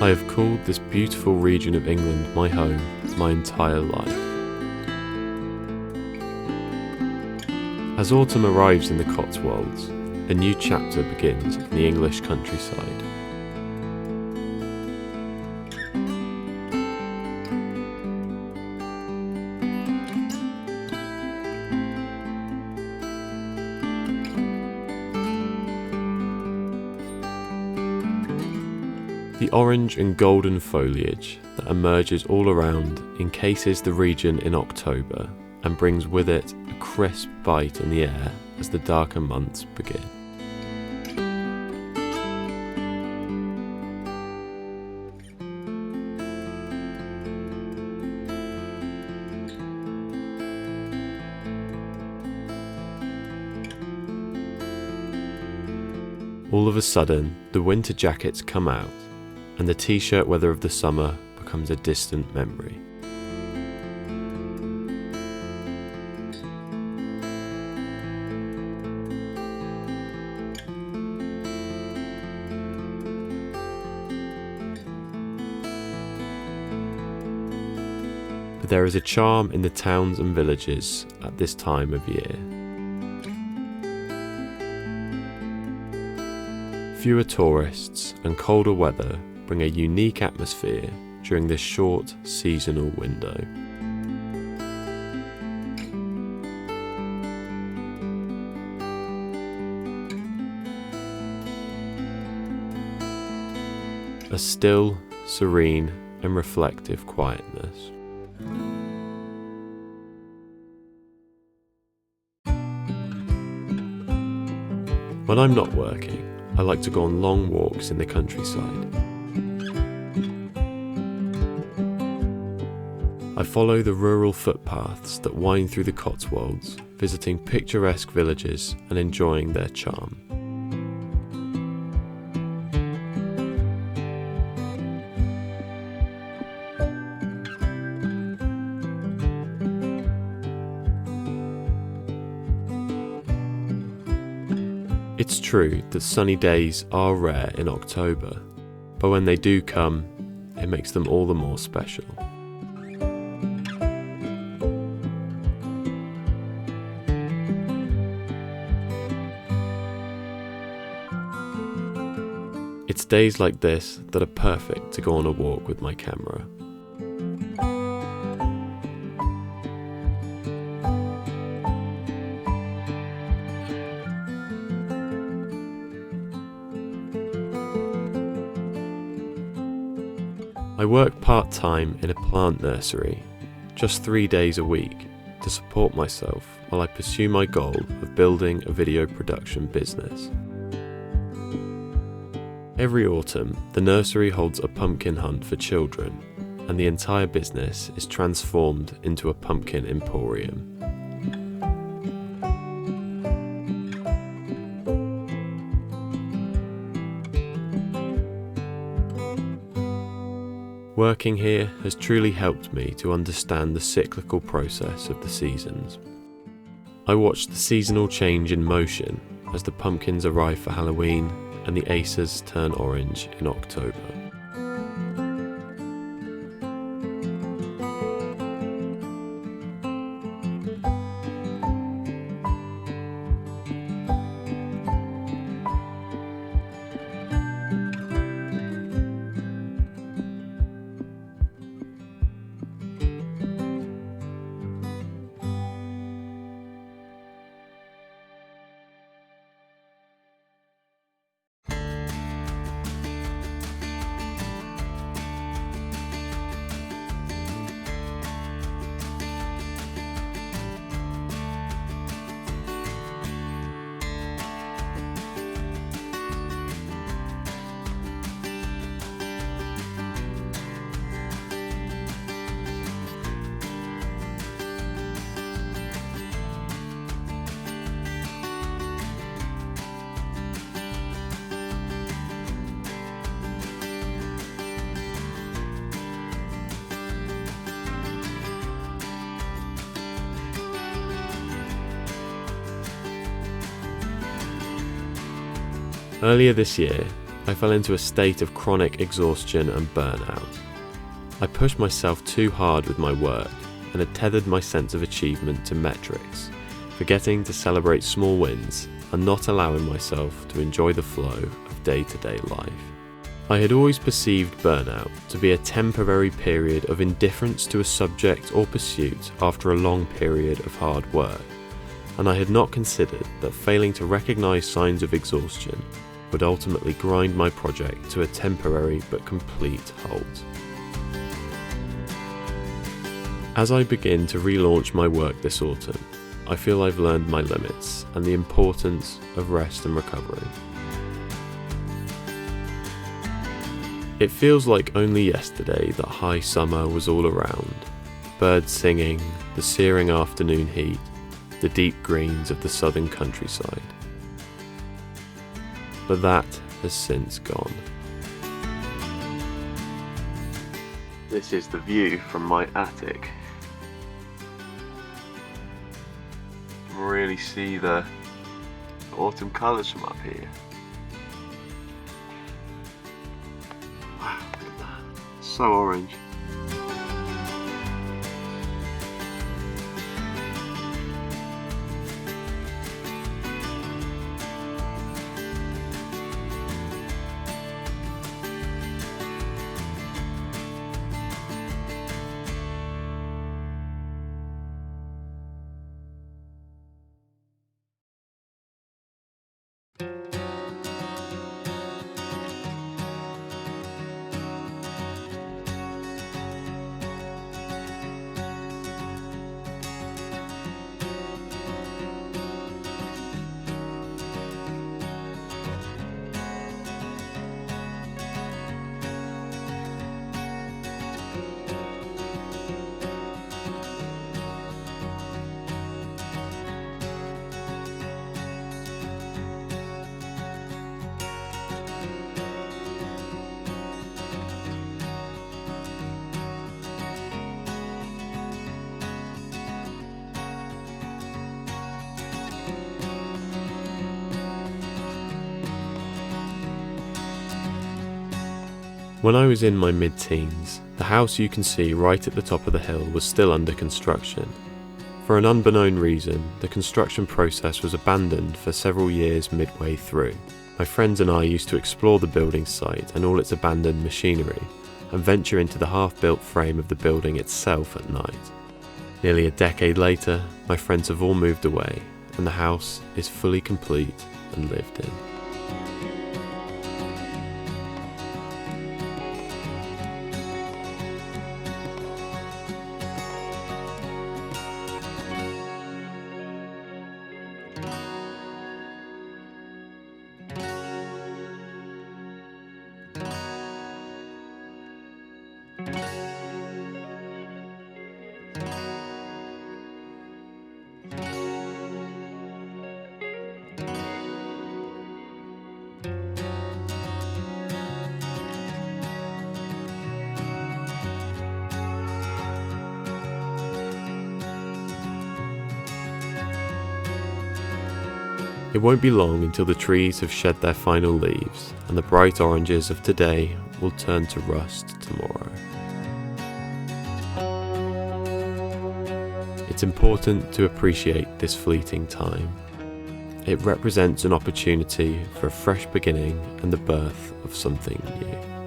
I have called this beautiful region of England my home my entire life. As autumn arrives in the Cotswolds, a new chapter begins in the English countryside. The orange and golden foliage that emerges all around encases the region in October and brings with it a crisp bite in the air as the darker months begin. All of a sudden, the winter jackets come out, and the t-shirt weather of the summer becomes a distant memory. But there is a charm in the towns and villages at this time of year. Fewer tourists and colder weather bring a unique atmosphere during this short seasonal window. A still, serene and reflective quietness. When I'm not working, I like to go on long walks in the countryside. I follow the rural footpaths that wind through the Cotswolds, visiting picturesque villages and enjoying their charm. It's true that sunny days are rare in October, but when they do come, it makes them all the more special. It's days like this that are perfect to go on a walk with my camera. I work part-time in a plant nursery, just 3 days a week, to support myself while I pursue my goal of building a video production business. Every autumn, the nursery holds a pumpkin hunt for children, and the entire business is transformed into a pumpkin emporium. Working here has truly helped me to understand the cyclical process of the seasons. I watch the seasonal change in motion as the pumpkins arrive for Halloween and the acers turn orange in October. Earlier this year, I fell into a state of chronic exhaustion and burnout. I pushed myself too hard with my work and had tethered my sense of achievement to metrics, forgetting to celebrate small wins and not allowing myself to enjoy the flow of day-to-day life. I had always perceived burnout to be a temporary period of indifference to a subject or pursuit after a long period of hard work, and I had not considered that failing to recognise signs of exhaustion would ultimately grind my project to a temporary but complete halt. As I begin to relaunch my work this autumn, I feel I've learned my limits and the importance of rest and recovery. It feels like only yesterday that high summer was all around. Birds singing, the searing afternoon heat, the deep greens of the southern countryside. But that has since gone. This is the view from my attic. You can really see the autumn colours from up here. Wow, look at that. So orange. When I was in my mid-teens, the house you can see right at the top of the hill was still under construction. For an unbeknown reason, the construction process was abandoned for several years midway through. My friends and I used to explore the building site and all its abandoned machinery, and venture into the half-built frame of the building itself at night. Nearly a decade later, my friends have all moved away, and the house is fully complete and lived in. It won't be long until the trees have shed their final leaves and the bright oranges of today will turn to rust tomorrow. It's important to appreciate this fleeting time. It represents an opportunity for a fresh beginning and the birth of something new.